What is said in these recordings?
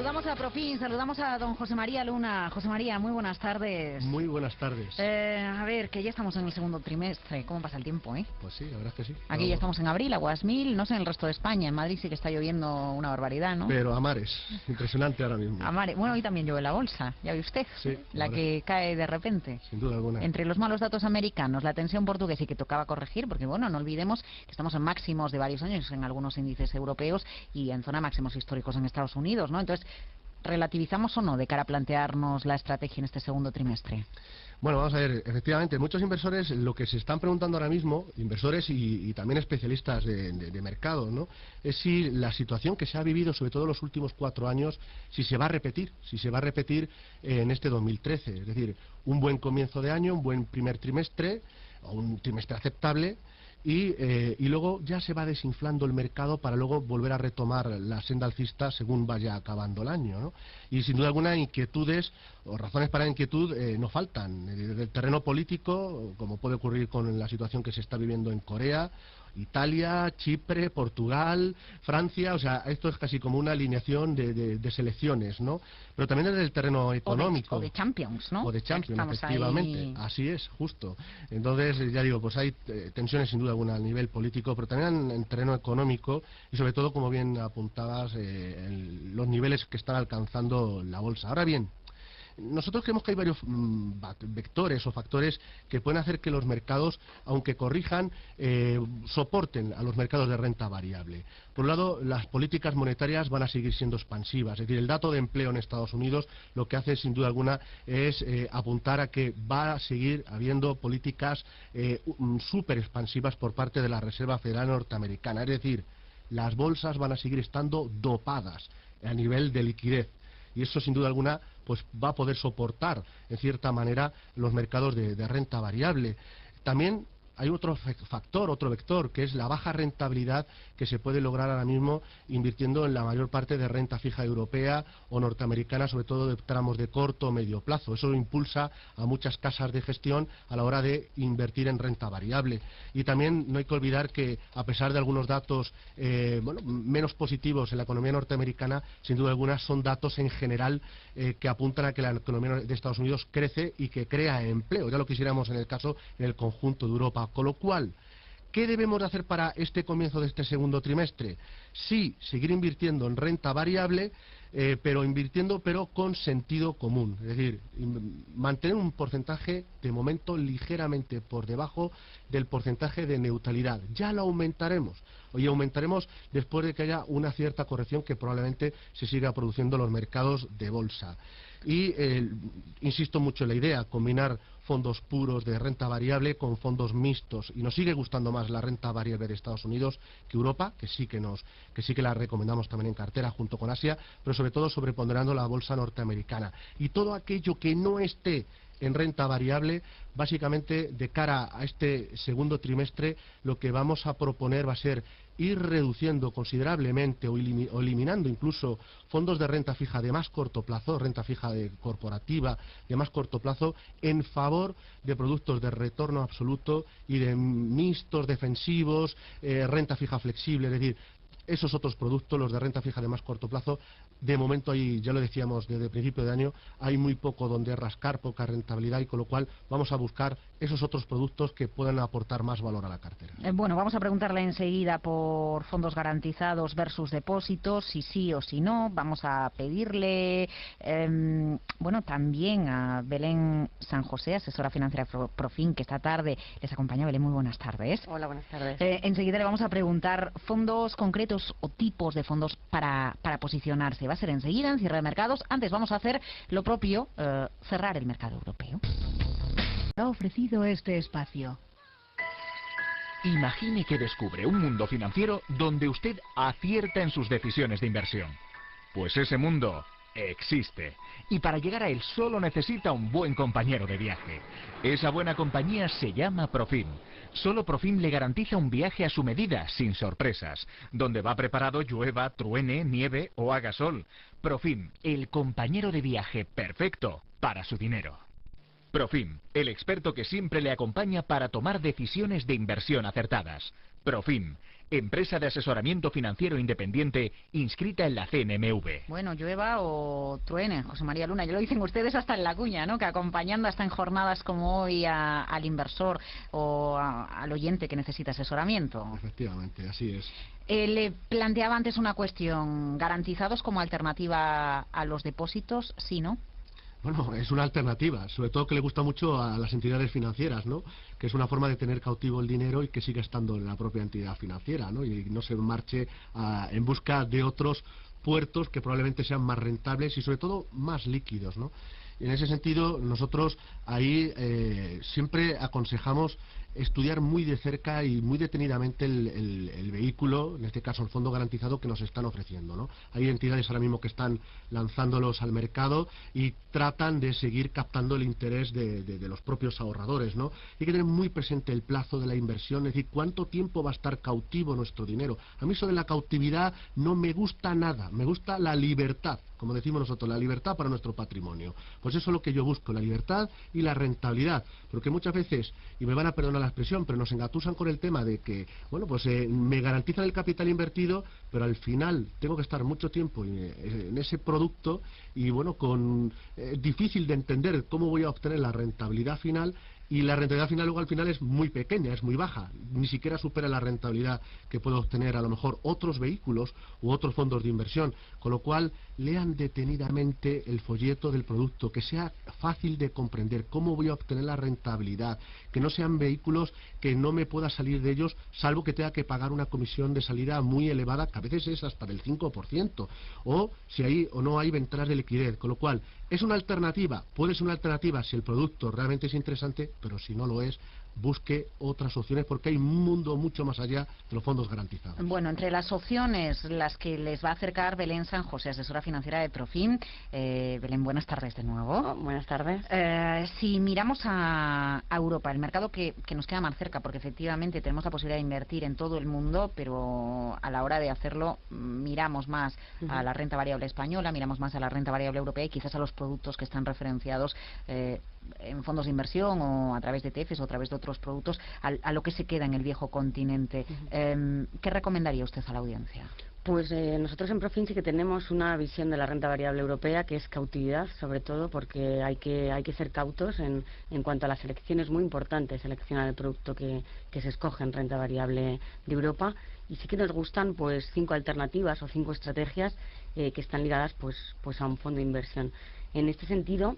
Saludamos a Profin, saludamos a don José María Luna. José María, muy buenas tardes. Muy buenas tardes. A ver, que ya estamos en el segundo trimestre. ¿Cómo pasa el tiempo, eh? Pues sí, la verdad es que sí. Aquí ya estamos en abril, aguas mil, no sé en el resto de España. En Madrid sí que está lloviendo una barbaridad, ¿no? Pero a mares, impresionante ahora mismo. A mares. Bueno, hoy también llueve la bolsa, ya ve usted. Sí, la que cae de repente. Sin duda alguna. Entre los malos datos americanos, la tensión portuguesa y que tocaba corregir, porque bueno, no olvidemos que estamos en máximos de varios años en algunos índices europeos y en zona de máximos históricos en Estados Unidos, ¿no? Entonces, ¿relativizamos o no de cara a plantearnos la estrategia en este segundo trimestre? Bueno, vamos a ver, efectivamente, muchos inversores lo que se están preguntando ahora mismo, inversores y también especialistas de mercado, ¿no? Es si la situación que se ha vivido, sobre todo en los últimos 4 años, si se va a repetir en este 2013. Es decir, un buen comienzo de año, un buen primer trimestre, o un trimestre aceptable, y luego ya se va desinflando el mercado para luego volver a retomar la senda alcista según vaya acabando el año, ¿no? Y sin duda alguna inquietudes o razones para la inquietud no faltan. Del terreno político, como puede ocurrir con la situación que se está viviendo en Corea, Italia, Chipre, Portugal, Francia, o sea, esto es casi como una alineación de selecciones, ¿no? Pero también desde el terreno económico. O de Champions, ¿no? O de Champions, efectivamente. Ahí... Así es, justo. Entonces, ya digo, pues hay tensiones sin duda alguna a nivel político, pero también en terreno económico y sobre todo, como bien apuntabas, los niveles que están alcanzando la bolsa. Ahora bien, nosotros creemos que hay varios vectores o factores que pueden hacer que los mercados, aunque corrijan, soporten a los mercados de renta variable. Por un lado, las políticas monetarias van a seguir siendo expansivas. Es decir, el dato de empleo en Estados Unidos lo que hace sin duda alguna es apuntar a que va a seguir habiendo políticas súper expansivas por parte de la Reserva Federal norteamericana. Es decir, las bolsas van a seguir estando dopadas a nivel de liquidez. Y eso sin duda alguna pues va a poder soportar en cierta manera los mercados de renta variable. También hay otro factor, otro vector, que es la baja rentabilidad que se puede lograr ahora mismo invirtiendo en la mayor parte de renta fija europea o norteamericana, sobre todo de tramos de corto o medio plazo. Eso impulsa a muchas casas de gestión a la hora de invertir en renta variable. Y también no hay que olvidar que, a pesar de algunos datos menos positivos en la economía norteamericana, sin duda alguna son datos en general que apuntan a que la economía de Estados Unidos crece y que crea empleo. Ya lo quisiéramos en el conjunto de Europa. Con lo cual, ¿qué debemos de hacer para este comienzo de este segundo trimestre? Sí, seguir invirtiendo en renta variable, pero con sentido común. Es decir, mantener un porcentaje, de momento, ligeramente por debajo del porcentaje de neutralidad. Ya lo aumentaremos. Hoy aumentaremos después de que haya una cierta corrección que probablemente se siga produciendo en los mercados de bolsa. Y insisto mucho en la idea, combinar fondos puros de renta variable con fondos mixtos, y nos sigue gustando más la renta variable de Estados Unidos que Europa, que sí que la recomendamos también en cartera junto con Asia, pero sobre todo sobreponderando la bolsa norteamericana. Y todo aquello que no esté en renta variable, básicamente de cara a este segundo trimestre, lo que vamos a proponer va a ser ir reduciendo considerablemente o eliminando incluso fondos de renta fija de más corto plazo, renta fija corporativa de más corto plazo, en favor de productos de retorno absoluto y de mixtos defensivos, renta fija flexible. Es decir, esos otros productos, los de renta fija de más corto plazo, de momento hay, ya lo decíamos desde el principio de año, hay muy poco donde rascar, poca rentabilidad, y con lo cual vamos a buscar esos otros productos que puedan aportar más valor a la cartera. Bueno, vamos a preguntarle enseguida por fondos garantizados versus depósitos, si sí o si no. Vamos a pedirle, también a Belén San José, asesora financiera Profin, que esta tarde les acompaña. Belén, muy buenas tardes. Hola, buenas tardes. Enseguida le vamos a preguntar fondos concretos o tipos de fondos para posicionarse. Va a ser enseguida en cierre de mercados. Antes vamos a hacer lo propio, cerrar el mercado europeo. Ha ofrecido este espacio. Imagine que descubre un mundo financiero donde usted acierta en sus decisiones de inversión. Pues ese mundo existe. Y para llegar a él solo necesita un buen compañero de viaje. Esa buena compañía se llama Profin. Solo Profin le garantiza un viaje a su medida, sin sorpresas, donde va preparado llueva, truene, nieve o haga sol. Profin, el compañero de viaje perfecto para su dinero. Profin, el experto que siempre le acompaña para tomar decisiones de inversión acertadas. Profin, empresa de asesoramiento financiero independiente inscrita en la CNMV. Bueno, llueva o truene, José María Luna, ya lo dicen ustedes hasta en la cuña, ¿no? Que acompañando hasta en jornadas como hoy al inversor o al oyente que necesita asesoramiento. Efectivamente, así es. Le planteaba antes una cuestión, ¿garantizados como alternativa a los depósitos? Sí, ¿no? Bueno, es una alternativa, sobre todo que le gusta mucho a las entidades financieras, ¿no? Que es una forma de tener cautivo el dinero y que siga estando en la propia entidad financiera, ¿no? Y no se marche en busca de otros puertos que probablemente sean más rentables y sobre todo más líquidos, ¿no? Y en ese sentido, nosotros ahí siempre aconsejamos estudiar muy de cerca y muy detenidamente el vehículo, en este caso el fondo garantizado que nos están ofreciendo, ¿no? Hay entidades ahora mismo que están lanzándolos al mercado y tratan de seguir captando el interés de los propios ahorradores, ¿no? Hay que tener muy presente el plazo de la inversión, es decir, cuánto tiempo va a estar cautivo nuestro dinero. A mí eso de la cautividad no me gusta nada, me gusta la libertad, como decimos nosotros, la libertad para nuestro patrimonio. Pues eso es lo que yo busco, la libertad y la rentabilidad, porque muchas veces, y me van a perdonar la expresión, pero nos engatusan con el tema de que, bueno, pues me garantizan el capital invertido, pero al final tengo que estar mucho tiempo en ese producto y, bueno, difícil de entender cómo voy a obtener la rentabilidad final. Y la rentabilidad final luego al final es muy pequeña, es muy baja, ni siquiera supera la rentabilidad que puede obtener a lo mejor otros vehículos u otros fondos de inversión, con lo cual lean detenidamente el folleto del producto, que sea fácil de comprender cómo voy a obtener la rentabilidad, que no sean vehículos que no me pueda salir de ellos, salvo que tenga que pagar una comisión de salida muy elevada, que a veces es hasta del 5%, o si hay o no hay ventanas de liquidez, con lo cual es una alternativa, puede ser una alternativa si el producto realmente es interesante, pero si no lo es, busque otras opciones porque hay un mundo mucho más allá de los fondos garantizados. Bueno, entre las opciones, las que les va a acercar Belén San José, asesora financiera de Profim. Belén, buenas tardes de nuevo. Oh, buenas tardes. Si miramos a Europa, el mercado que nos queda más cerca, porque efectivamente tenemos la posibilidad de invertir en todo el mundo, pero a la hora de hacerlo miramos más a la renta variable española, miramos más a la renta variable europea y quizás a los productos que están referenciados en fondos de inversión o a través de ETFs o a través de otros productos, a lo que se queda en el viejo continente. ¿Qué recomendaría usted a la audiencia? Pues nosotros en Profim sí que tenemos una visión de la renta variable europea que es cautividad, sobre todo porque hay que ser cautos en cuanto a la selección. Es muy importante seleccionar el producto que se escoge en renta variable de Europa, y sí que nos gustan pues 5 alternativas o 5 estrategias que están ligadas pues a un fondo de inversión. En este sentido,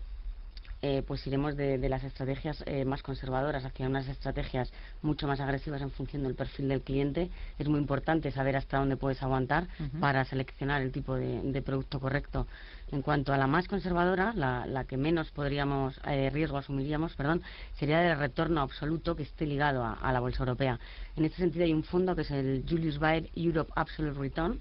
pues iremos de las estrategias más conservadoras hacia unas estrategias mucho más agresivas en función del perfil del cliente. Es muy importante saber hasta dónde puedes aguantar para seleccionar el tipo de producto correcto. En cuanto a la más conservadora, la que menos riesgo asumiríamos, sería el retorno absoluto que esté ligado a la bolsa europea. En este sentido hay un fondo que es el Julius Baer Europe Absolute Return,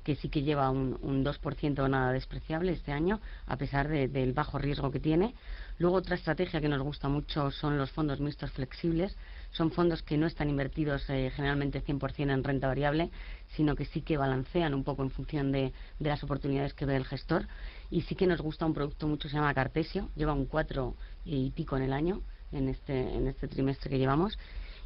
que sí que lleva un 2% nada despreciable este año, a pesar del bajo riesgo que tiene. Luego otra estrategia que nos gusta mucho son los fondos mixtos flexibles. Son fondos que no están invertidos generalmente 100% en renta variable, sino que sí que balancean un poco en función de las oportunidades que ve el gestor. Y sí que nos gusta un producto mucho, se llama Cartesio, lleva un 4 y pico en el año, en este trimestre que llevamos.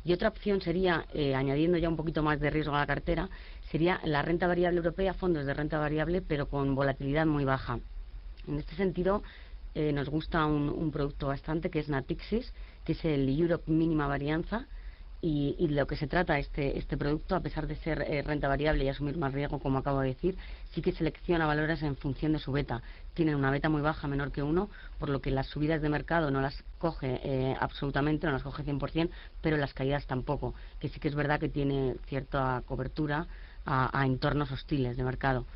Y otra opción sería, añadiendo ya un poquito más de riesgo a la cartera, sería la renta variable europea, fondos de renta variable, pero con volatilidad muy baja. En este sentido, nos gusta un producto bastante, que es Natixis, que es el Europe Mínima Varianza, y lo que se trata este producto, a pesar de ser renta variable y asumir más riesgo, como acabo de decir, sí que selecciona valores en función de su beta. Tienen una beta muy baja, menor que 1, por lo que las subidas de mercado no las coge absolutamente, no las coge 100%, pero las caídas tampoco, que sí que es verdad que tiene cierta cobertura a entornos hostiles de mercado.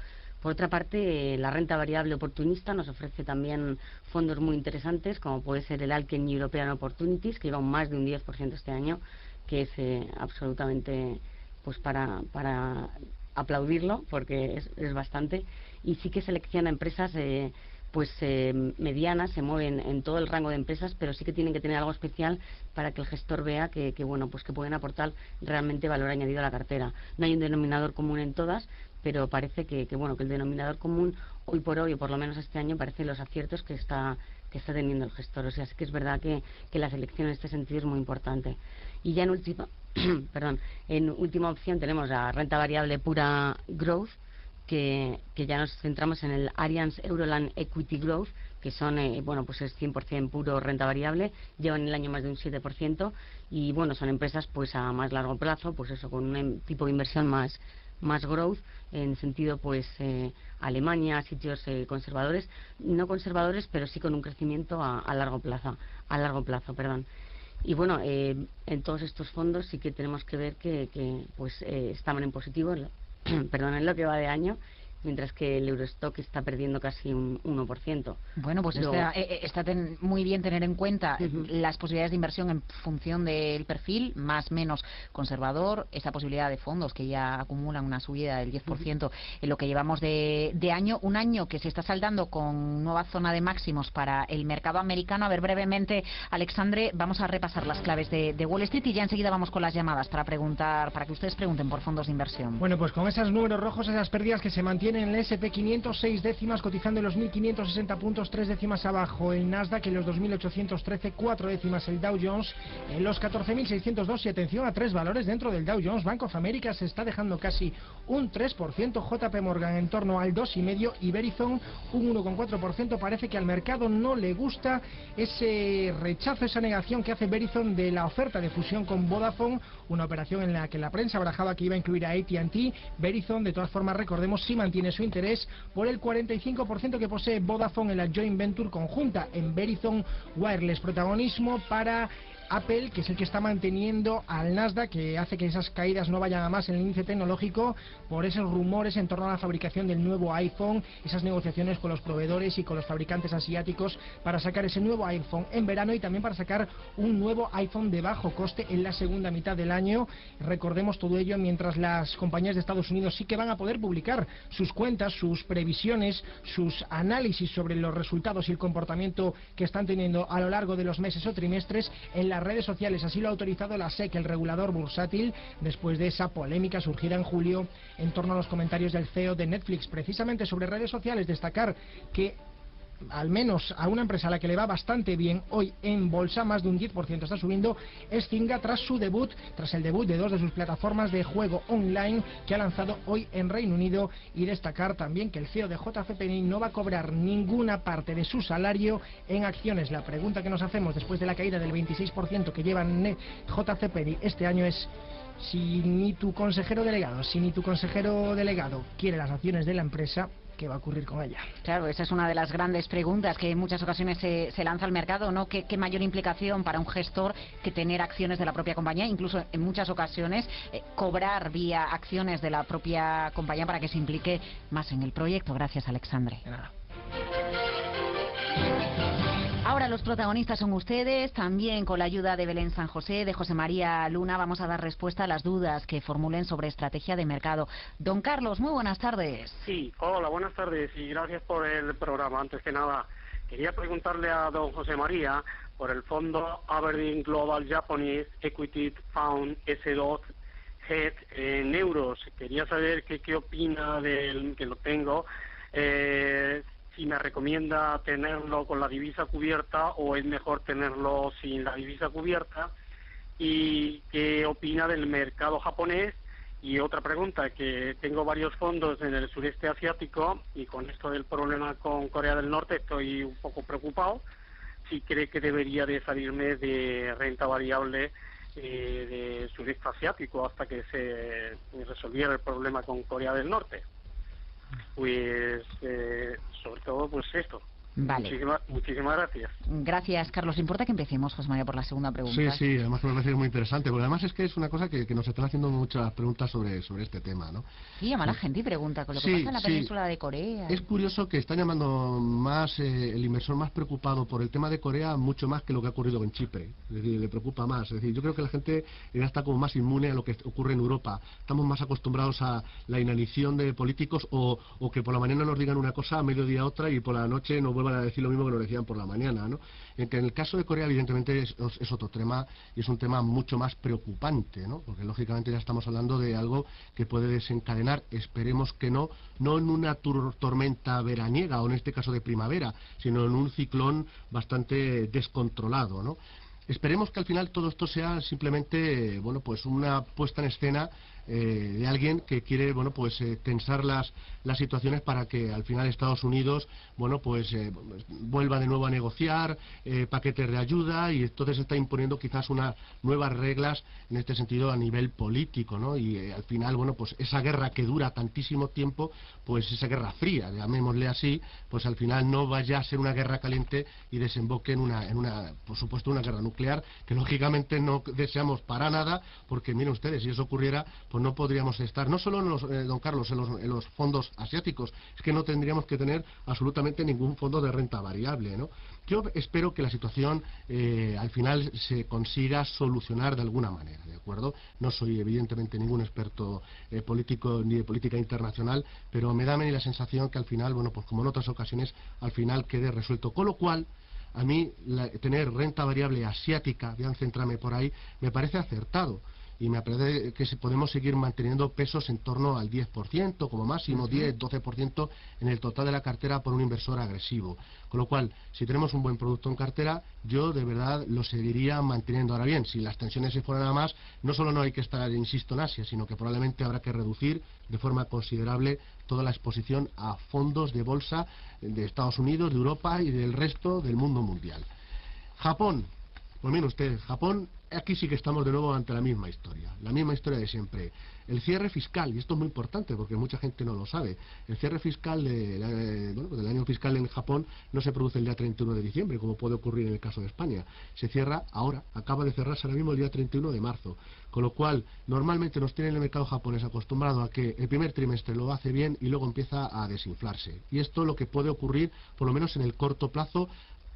Por otra parte, la renta variable oportunista nos ofrece también fondos muy interesantes, como puede ser el Alken European Opportunities, que lleva más de un 10% este año, que es absolutamente pues para aplaudirlo, porque es bastante, y sí que selecciona empresas medianas, se mueven en todo el rango de empresas, pero sí que tienen que tener algo especial para que el gestor vea que pueden aportar realmente valor añadido a la cartera. No hay un denominador común en todas, pero parece que bueno, que el denominador común hoy por hoy, o por lo menos este año, parece los aciertos que está teniendo el gestor. O sea, sí que es verdad que la selección en este sentido es muy importante. Y ya en última perdón, en última opción tenemos la renta variable pura Growth, que ya nos centramos en el Allianz Euroland Equity Growth, que son, bueno, pues es 100% puro renta variable, llevan el año más de un 7%, y bueno, son empresas pues a más largo plazo, pues eso, con un tipo de inversión más growth, en sentido pues Alemania, sitios conservadores, no conservadores, pero sí con un crecimiento a largo plazo, perdón. Y bueno, en todos estos fondos sí que tenemos que ver que pues estaban en positivo, perdón, en lo que va de año, mientras que el Eurostock está perdiendo casi un 1%. Bueno, pues está muy bien tener en cuenta las posibilidades de inversión en función del perfil, más menos conservador, esa posibilidad de fondos que ya acumulan una subida del 10% en lo que llevamos de año, un año que se está saldando con nueva zona de máximos para el mercado americano. A ver, brevemente, Alexandre, vamos a repasar las claves de Wall Street y ya enseguida vamos con las llamadas para que ustedes pregunten por fondos de inversión. Bueno, pues con esos números rojos, esas pérdidas que se mantienen en el S&P 500, 6 décimas, cotizando en los 1.560 puntos, 3 décimas abajo el Nasdaq, en los 2.813, 4 décimas el Dow Jones, en los 14.602, y atención a 3 valores dentro del Dow Jones. Bank of America se está dejando casi un 3%, JP Morgan en torno al 2,5%, y Verizon un 1,4%. Parece que al mercado no le gusta ese rechazo, esa negación que hace Verizon de la oferta de fusión con Vodafone, una operación en la que la prensa barajaba que iba a incluir a AT&T. Verizon, de todas formas, recordemos, sí mantiene su interés por el 45% que posee Vodafone en la joint venture conjunta en Verizon Wireless. Protagonismo para Apple, que es el que está manteniendo al Nasdaq, que hace que esas caídas no vayan a más en el índice tecnológico por esos rumores en torno a la fabricación del nuevo iPhone, esas negociaciones con los proveedores y con los fabricantes asiáticos para sacar ese nuevo iPhone en verano, y también para sacar un nuevo iPhone de bajo coste en la segunda mitad del año. Recordemos todo ello mientras las compañías de Estados Unidos sí que van a poder publicar sus cuentas, sus previsiones, sus análisis sobre los resultados y el comportamiento que están teniendo a lo largo de los meses o trimestres en las redes sociales. Así lo ha autorizado la SEC, el regulador bursátil, después de esa polémica surgida en julio en torno a los comentarios del CEO de Netflix, precisamente sobre redes sociales. Destacar que al menos a una empresa a la que le va bastante bien hoy en bolsa, más de un 10% está subiendo, es Zynga, tras el debut de 2 de sus plataformas de juego online que ha lanzado hoy en Reino Unido. Y destacar también que el CEO de JCPenney no va a cobrar ninguna parte de su salario en acciones. La pregunta que nos hacemos después de la caída del 26% que lleva JCPenney este año es: si ni tu consejero delegado quiere las acciones de la empresa, ¿qué va a ocurrir con ella? Claro, esa es una de las grandes preguntas que en muchas ocasiones se lanza al mercado, ¿no? ¿Qué mayor implicación para un gestor que tener acciones de la propia compañía? Incluso en muchas ocasiones cobrar vía acciones de la propia compañía para que se implique más en el proyecto. Gracias, Alexandre. De nada. Ahora los protagonistas son ustedes, también con la ayuda de Belén San José, de José María Luna, vamos a dar respuesta a las dudas que formulen sobre estrategia de mercado. Don Carlos, muy buenas tardes. Sí, hola, buenas tardes y gracias por el programa. Antes que nada, quería preguntarle a don José María por el fondo Aberdeen Global Japanese Equity Fund S2 Head en euros. Quería saber qué opina del que lo tengo. Si me recomienda tenerlo con la divisa cubierta o es mejor tenerlo sin la divisa cubierta, y qué opina del mercado japonés. Y otra pregunta, que tengo varios fondos en el sureste asiático y con esto del problema con Corea del Norte estoy un poco preocupado. Si cree que debería de salirme de renta variable de sureste asiático hasta que se resolviera el problema con Corea del Norte. Pues sobre todo pues esto. Vale. Muchísimas gracias. Gracias, Carlos. ¿Importa que empecemos, José María, por la segunda pregunta? Sí, además me parece muy interesante, porque además es que es una cosa que nos están haciendo muchas preguntas sobre este tema, ¿no? Sí, llama la gente y pregunta con lo que pasa en la península de Corea. Es curioso que están llamando más el inversor más preocupado por el tema de Corea, mucho más que lo que ha ocurrido en Chipre. Es decir, le preocupa más. Es decir, yo creo que la gente ya está como más inmune a lo que ocurre en Europa. Estamos más acostumbrados a la inanición de políticos o que por la mañana nos digan una cosa, a mediodía otra y por la noche nos vuelvan a decir lo mismo que nos decían por la mañana, ¿no? En que en el caso de Corea, evidentemente, es otro tema, y es un tema mucho más preocupante, ¿no? Porque lógicamente ya estamos hablando de algo que puede desencadenar, esperemos que no en una tormenta veraniega, o en este caso de primavera, sino en un ciclón bastante descontrolado, ¿no? Esperemos que al final todo esto sea simplemente, bueno, pues una puesta en escena de alguien que quiere, bueno, pues tensar las situaciones para que al final Estados Unidos, bueno, pues vuelva de nuevo a negociar paquetes de ayuda, y entonces está imponiendo quizás unas nuevas reglas en este sentido a nivel político, ¿no? Y al final, bueno, pues esa guerra que dura tantísimo tiempo, pues esa guerra fría, llamémosle así, pues al final no vaya a ser una guerra caliente y desemboque en una, por supuesto, una guerra nuclear, que lógicamente no deseamos para nada, porque miren ustedes, si eso ocurriera, pues no podríamos estar, no solo en los, don Carlos, en los fondos asiáticos, es que no tendríamos que tener absolutamente ningún fondo de renta variable, ¿no? Yo espero que la situación al final se consiga solucionar de alguna manera, ¿de acuerdo? No soy evidentemente ningún experto político ni de política internacional, pero me da a mí la sensación que al final, bueno, pues como en otras ocasiones, al final quede resuelto. Con lo cual, a mí tener renta variable asiática, voy a centrarme por ahí, me parece acertado. Y me parece que podemos seguir manteniendo pesos en torno al 10%, como máximo 10-12% en el total de la cartera por un inversor agresivo. Con lo cual, si tenemos un buen producto en cartera, yo de verdad lo seguiría manteniendo. Ahora bien, si las tensiones se fueran a más, no solo no hay que estar, insisto, en Asia, sino que probablemente habrá que reducir de forma considerable toda la exposición a fondos de bolsa de Estados Unidos, de Europa y del resto del mundo mundial. Japón. Pues miren ustedes, Japón, aquí sí que estamos de nuevo ante la misma historia de siempre. El cierre fiscal, y esto es muy importante porque mucha gente no lo sabe, el cierre fiscal del año fiscal en Japón no se produce el día 31 de diciembre, como puede ocurrir en el caso de España. Se cierra ahora, acaba de cerrarse ahora mismo el día 31 de marzo. Con lo cual, normalmente nos tiene el mercado japonés acostumbrado a que el primer trimestre lo hace bien y luego empieza a desinflarse. Y esto es lo que puede ocurrir, por lo menos en el corto plazo,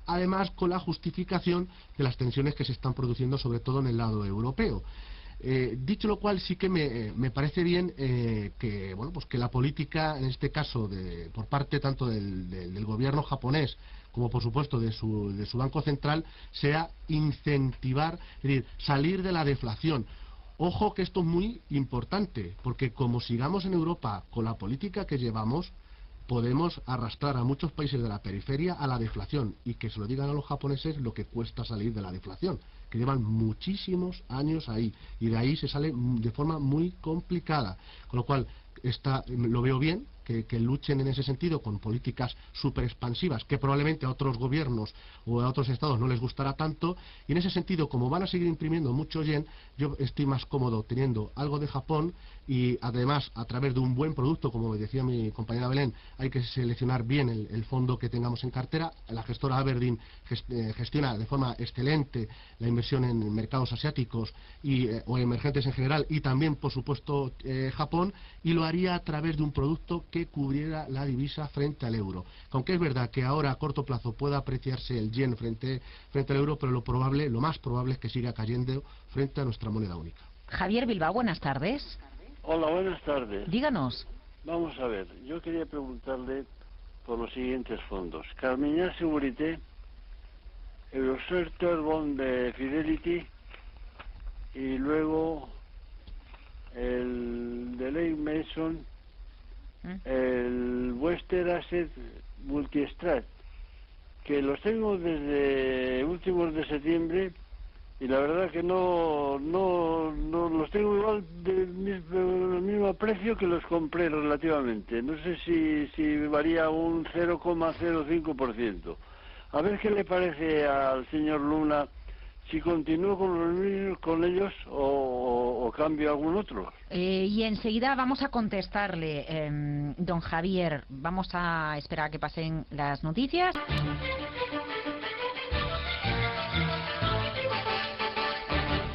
además con la justificación de las tensiones que se están produciendo sobre todo en el lado europeo. Dicho lo cual, sí que me parece bien que, bueno, pues que la política, en este caso por parte tanto del gobierno japonés como por supuesto de su Banco Central, sea incentivar, es decir, salir de la deflación. Ojo que esto es muy importante, porque como sigamos en Europa con la política que llevamos, podemos arrastrar a muchos países de la periferia a la deflación, y que se lo digan a los japoneses lo que cuesta salir de la deflación, que llevan muchísimos años ahí, y de ahí se sale de forma muy complicada. Con lo cual, lo veo bien, que luchen en ese sentido con políticas súper expansivas, que probablemente a otros gobiernos o a otros estados no les gustará tanto, y en ese sentido, como van a seguir imprimiendo mucho yen, yo estoy más cómodo teniendo algo de Japón, y además a través de un buen producto, como decía mi compañera Belén, hay que seleccionar bien el fondo que tengamos en cartera. La gestora Aberdeen gestiona de forma excelente la inversión en mercados asiáticos o emergentes en general, y también por supuesto Japón, y lo haría a través de un producto que cubriera la divisa frente al euro. Aunque es verdad que ahora a corto plazo pueda apreciarse el yen frente al euro, pero lo más probable es que siga cayendo frente a nuestra moneda única. Javier Bilbao, buenas tardes. Hola, buenas tardes. Díganos. Vamos a ver, yo quería preguntarle por los siguientes fondos. Carmignac Seguridad, Eurocertor Bond de Fidelity, y luego el de Lake Mason, el Western Asset Multistrat, que los tengo desde últimos de septiembre, y la verdad que no los tengo igual del mismo precio que los compré relativamente. No sé si varía un 0,05%. A ver qué le parece al señor Luna, si continúo con ellos o cambio algún otro. Y enseguida vamos a contestarle, don Javier. Vamos a esperar a que pasen las noticias.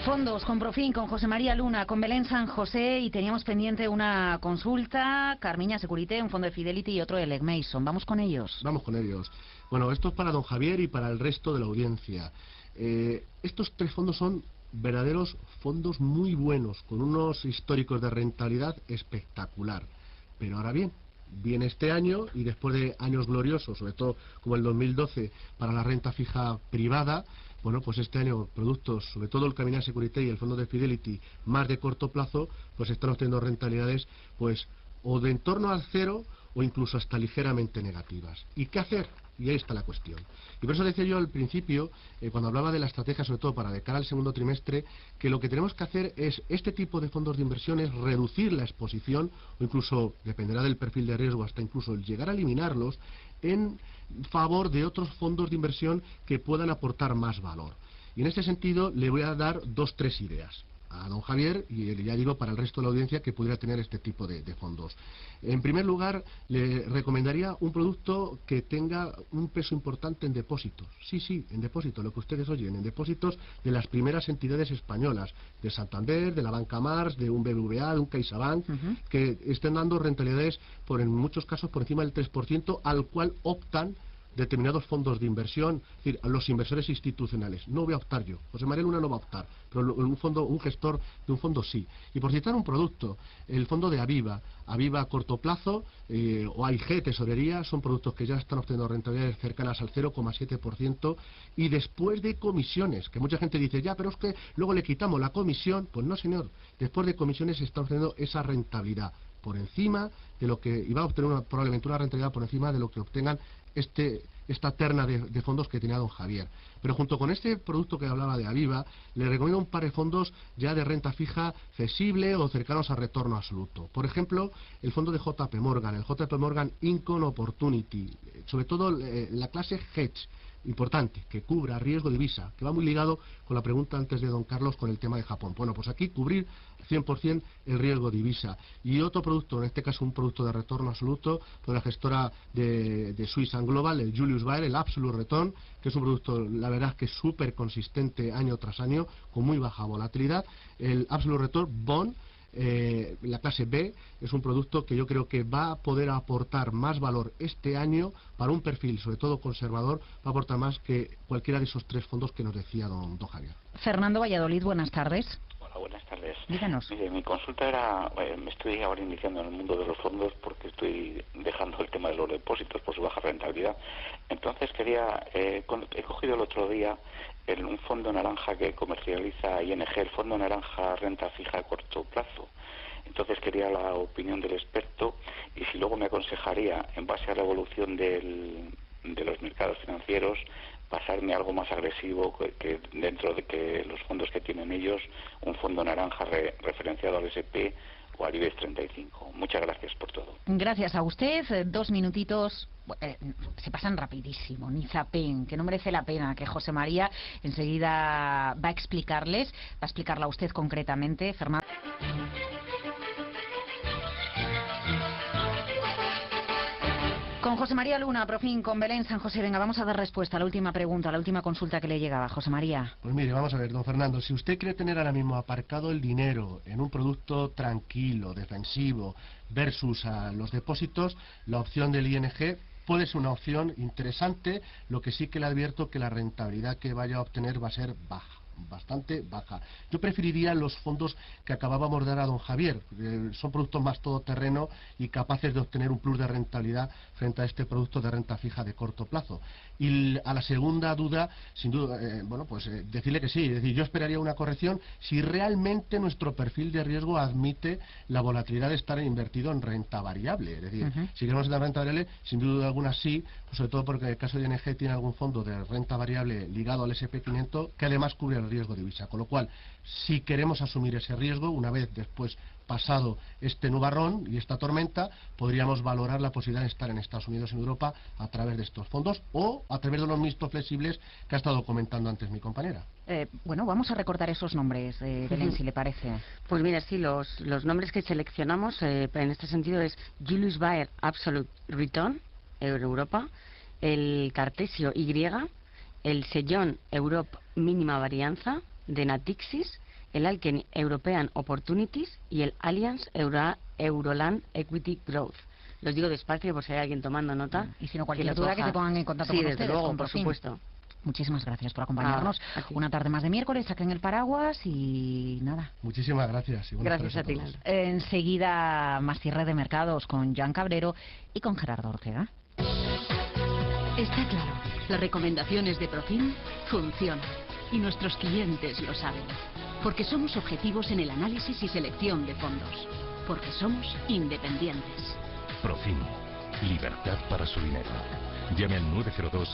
Fondos con Profin, con José María Luna, con Belén San José, y teníamos pendiente una consulta, Carmignac Securité, un fondo de Fidelity y otro de Legg Mason. ¿Vamos con ellos? Vamos con ellos. Bueno, esto es para don Javier y para el resto de la audiencia. Estos tres fondos son verdaderos fondos muy buenos, con unos históricos de rentabilidad espectacular. Pero ahora bien, bien este año y después de años gloriosos, sobre todo como el 2012 para la renta fija privada, bueno, pues este año productos, sobre todo el Capital Security y el fondo de Fidelity, más de corto plazo, pues están obteniendo rentabilidades pues o de en torno al cero o incluso hasta ligeramente negativas. ¿Y qué hacer? Y ahí está la cuestión. Y por eso decía yo al principio, cuando hablaba de la estrategia, sobre todo para de cara al segundo trimestre, que lo que tenemos que hacer es este tipo de fondos de inversión es reducir la exposición, o incluso, dependerá del perfil de riesgo, hasta incluso llegar a eliminarlos, en favor de otros fondos de inversión que puedan aportar más valor. Y en este sentido le voy a dar 2-3 ideas a don Javier y ya digo para el resto de la audiencia que pudiera tener este tipo de fondos. En primer lugar, le recomendaría un producto que tenga un peso importante en depósitos. Sí, en depósitos, lo que ustedes oyen, en depósitos de las primeras entidades españolas, de Santander, de la Banca Mars, de un BBVA, de un CaixaBank, que estén dando rentabilidades en muchos casos por encima del 3%, al cual optan determinados fondos de inversión, es decir, a los inversores institucionales. No voy a optar yo, José María Luna no va a optar, pero un gestor de un fondo sí. Y por citar un producto, el fondo de Aviva a corto plazo o AIG, tesorería, son productos que ya están obteniendo rentabilidades cercanas al 0,7% y después de comisiones, que mucha gente dice, ya, pero es que luego le quitamos la comisión. Pues no, señor, después de comisiones se está obteniendo esa rentabilidad por encima de lo que iba a obtener probablemente una rentabilidad por encima de lo que obtengan esta terna de fondos que tenía don Javier. Pero junto con este producto que hablaba de Aviva, le recomiendo un par de fondos ya de renta fija cesible o cercanos a retorno absoluto. Por ejemplo, el fondo de JP Morgan, el JP Morgan Income Opportunity, sobre todo la clase Hedge, importante, que cubra riesgo de divisa, que va muy ligado con la pregunta antes de don Carlos con el tema de Japón. Bueno, pues aquí cubrir 100% el riesgo de divisa. Y otro producto, en este caso un producto de retorno absoluto, de la gestora de Swiss and Global, el Julius Baer, el Absolute Return, que es un producto, la verdad, que es súper consistente año tras año, con muy baja volatilidad. El Absolute Return Bond, la clase B, es un producto que yo creo que va a poder aportar más valor este año para un perfil, sobre todo conservador, va a aportar más que cualquiera de esos tres fondos que nos decía don Javier. Fernando Valladolid, buenas tardes. Hola, buenas tardes. Díganos. Mire, mi consulta era, me estoy ahora iniciando en el mundo de los fondos porque estoy dejando el tema de los depósitos por su baja rentabilidad. Entonces he cogido el otro día un fondo naranja que comercializa ING, el fondo naranja renta fija a corto plazo. Entonces quería la opinión del experto y si luego me aconsejaría, en base a la evolución de los mercados financieros, pasarme algo más agresivo que dentro de que los fondos que tienen ellos, un fondo naranja referenciado al SP o al IBEX 35. Muchas gracias por todo. Gracias a usted. 2 minutitos. Se pasan rapidísimo, ni zapen, que no merece la pena, que José María enseguida va a explicarla a usted concretamente. Fernando. Con José María Luna, Profin, con Belén San José. Venga, vamos a dar respuesta a la última pregunta, a la última consulta que le llegaba. José María. Pues mire, vamos a ver, don Fernando, si usted quiere tener ahora mismo aparcado el dinero en un producto tranquilo, defensivo, versus a los depósitos, la opción del ING puede ser una opción interesante, lo que sí que le advierto que la rentabilidad que vaya a obtener va a ser baja, bastante baja. Yo preferiría los fondos que acabábamos de dar a don Javier, son productos más todoterreno y capaces de obtener un plus de rentabilidad frente a este producto de renta fija de corto plazo. Y a la segunda duda, sin duda, decirle que sí, es decir, yo esperaría una corrección si realmente nuestro perfil de riesgo admite la volatilidad de estar invertido en renta variable, es decir, si queremos en renta variable, sin duda alguna sí, pues sobre todo porque en el caso de ING tiene algún fondo de renta variable ligado al SP500 que además cubre el riesgo de divisa, con lo cual si queremos asumir ese riesgo, una vez después pasado este nubarrón y esta tormenta, podríamos valorar la posibilidad de estar en Estados Unidos y en Europa a través de estos fondos o a través de los mixtos flexibles que ha estado comentando antes mi compañera. Vamos a recordar esos nombres, Belén, si le parece. Pues mira, sí, los nombres que seleccionamos en este sentido es Julius Baer Absolute Return, Europa, el Cartesio Y, el Sellón Europe Mínima Varianza de Natixis, el Alken European Opportunities y el Allianz Euroland Equity Growth. Los digo despacio por si hay alguien tomando nota. Y si no, cualquier duda que se pongan en contacto con ustedes. Sí, desde luego, por supuesto. Muchísimas gracias por acompañarnos. Una tarde más de miércoles, saquen el paraguas y nada. Muchísimas gracias. Y gracias a ti. Enseguida más cierre de mercados con Jan Cabrero y con Gerardo Ortega. Está claro, las recomendaciones de Profim funcionan y nuestros clientes lo saben. Porque somos objetivos en el análisis y selección de fondos. Porque somos independientes. Profim. Libertad para su dinero. Llame al 902